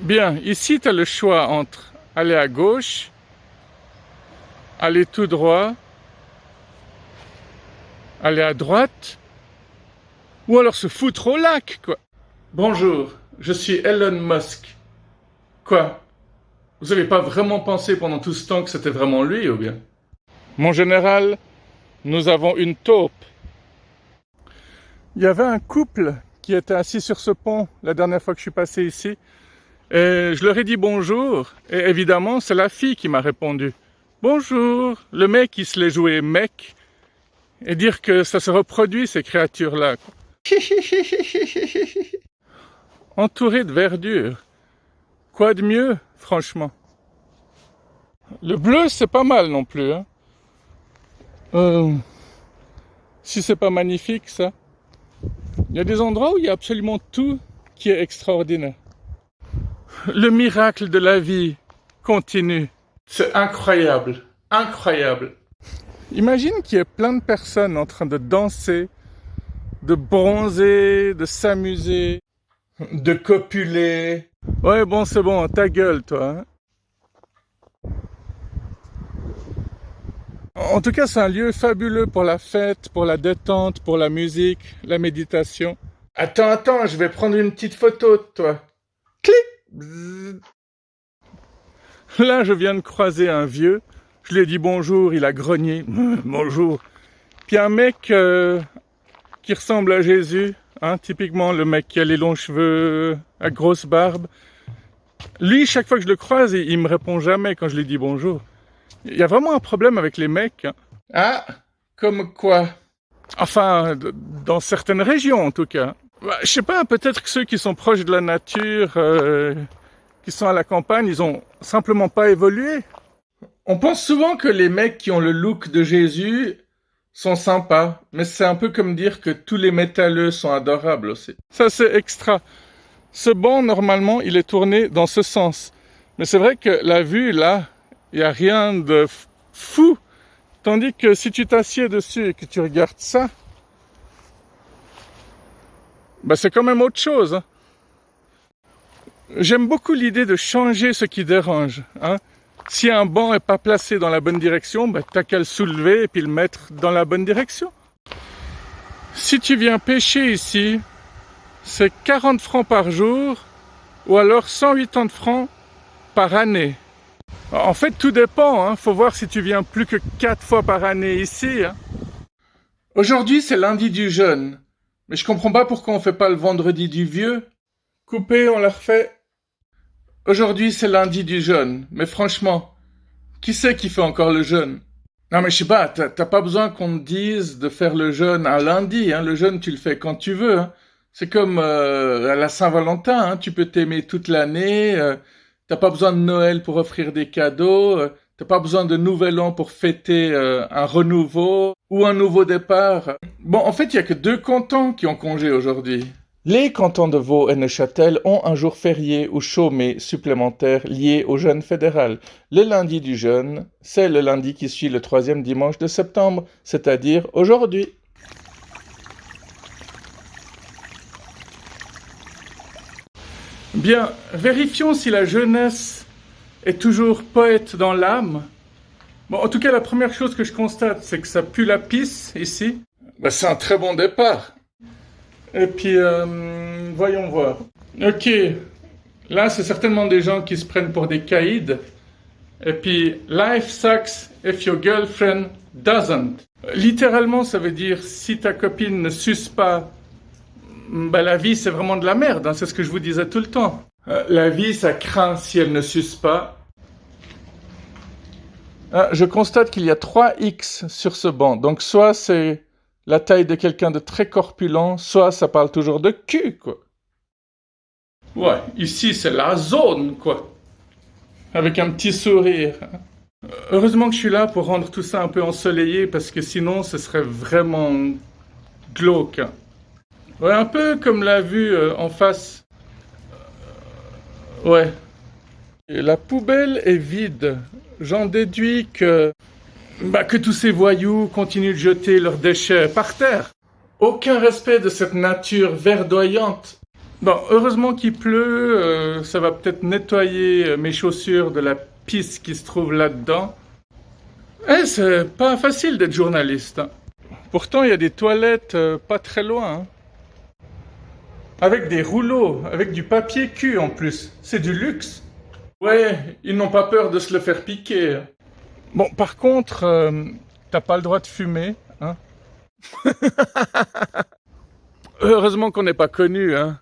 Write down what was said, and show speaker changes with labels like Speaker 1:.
Speaker 1: Bien, ici, tu as le choix entre aller à gauche, aller tout droit, aller à droite, ou alors se foutre au lac, quoi. Bonjour, je suis Elon Musk. Quoi? Vous n'avez pas vraiment pensé pendant tout ce temps que c'était vraiment lui, ou bien? Mon général, nous avons une taupe. Il y avait un couple qui était assis sur ce pont la dernière fois que je suis passé ici. Et je leur ai dit bonjour. Et évidemment, c'est la fille qui m'a répondu. Bonjour. Le mec, il se l'est joué mec. Et dire que ça se reproduit, ces créatures-là. Entouré de verdure. Quoi de mieux, franchement? Le bleu, c'est pas mal non plus. Hein. Si c'est pas magnifique, ça. Il y a des endroits où il y a absolument tout qui est extraordinaire. Le miracle de la vie continue. C'est incroyable. Incroyable. Imagine qu'il y ait plein de personnes en train de danser, de bronzer, de s'amuser, de copuler. Ouais, bon, c'est bon, ta gueule, toi. Hein. En tout cas, c'est un lieu fabuleux pour la fête, pour la détente, pour la musique, la méditation. Attends, je vais prendre une petite photo de toi. Clic! Bzzz. Là, je viens de croiser un vieux. Je lui ai dit bonjour, il a grogné. Bonjour. Puis un mec qui ressemble à Jésus, hein, typiquement le mec qui a les longs cheveux, à grosse barbe. Lui, chaque fois que je le croise, il me répond jamais quand je lui dis bonjour. Il y a vraiment un problème avec les mecs. Hein. Ah, comme quoi? Enfin, dans certaines régions en tout cas. Bah, je sais pas, peut-être que ceux qui sont proches de la nature, qui sont à la campagne, ils ont simplement pas évolué. On pense souvent que les mecs qui ont le look de Jésus sont sympas, mais c'est un peu comme dire que tous les métalleux sont adorables aussi. Ça, c'est extra. Ce banc, normalement, il est tourné dans ce sens. Mais c'est vrai que la vue, là, il n'y a rien de fou. Tandis que si tu t'assieds dessus et que tu regardes ça, bah c'est quand même autre chose. Hein. J'aime beaucoup l'idée de changer ce qui dérange. Hein. Si un banc n'est pas placé dans la bonne direction, bah, t'as qu'à le soulever et puis le mettre dans la bonne direction. Si tu viens pêcher ici, c'est 40 francs par jour ou alors 180 francs par année. En fait, tout dépend. Hein. Faut voir si tu viens plus que 4 fois par année ici. Hein. Aujourd'hui, c'est lundi du jeûne. Mais je comprends pas pourquoi on fait pas le vendredi du vieux. Coupé, on l'a refait. Aujourd'hui, c'est lundi du jeûne. Mais franchement, qui c'est qui fait encore le jeûne? Non mais je sais pas, t'as pas besoin qu'on te dise de faire le jeûne un lundi. Hein. Le jeûne, tu le fais quand tu veux. Hein. C'est comme à la Saint-Valentin. Hein. Tu peux t'aimer toute l'année. T'as pas besoin de Noël pour offrir des cadeaux. T'as pas besoin de Nouvel An pour fêter un renouveau ou un nouveau départ. Bon, en fait, il y a que 2 cantons qui ont congé aujourd'hui. Les cantons de Vaud et Neuchâtel ont un jour férié ou chômé supplémentaire lié au jeûne fédéral. Le lundi du jeûne, c'est le lundi qui suit le 3e dimanche de septembre, c'est-à-dire aujourd'hui. Bien, vérifions si la jeunesse est toujours poète dans l'âme. Bon, en tout cas, la première chose que je constate, c'est que ça pue la pisse, ici. Ben, c'est un très bon départ. Et puis, voyons voir. Ok, là, c'est certainement des gens qui se prennent pour des caïds. Et puis, life sucks if your girlfriend doesn't. Littéralement, ça veut dire, si ta copine ne suce pas, ben, la vie, c'est vraiment de la merde. Hein, c'est ce que je vous disais tout le temps. La vie, ça craint si elle ne suce pas. Je constate qu'il y a 3 X sur ce banc. Donc, soit c'est la taille de quelqu'un de très corpulent, soit ça parle toujours de cul, quoi. Ouais, ici, c'est la zone, quoi. Avec un petit sourire. Heureusement que je suis là pour rendre tout ça un peu ensoleillé, parce que sinon, ce serait vraiment glauque. Ouais, un peu comme la vue en face. Ouais. Et la poubelle est vide. J'en déduis que tous ces voyous continuent de jeter leurs déchets par terre. Aucun respect de cette nature verdoyante. Bon, heureusement qu'il pleut, ça va peut-être nettoyer mes chaussures de la pisse qui se trouve là-dedans. Eh, c'est pas facile d'être journaliste, hein. Pourtant, il y a des toilettes pas très loin, hein. Avec des rouleaux, avec du papier cul en plus. C'est du luxe. Ouais, ils n'ont pas peur de se le faire piquer. Bon, par contre, t'as pas le droit de fumer, hein. Heureusement qu'on n'est pas connu, hein.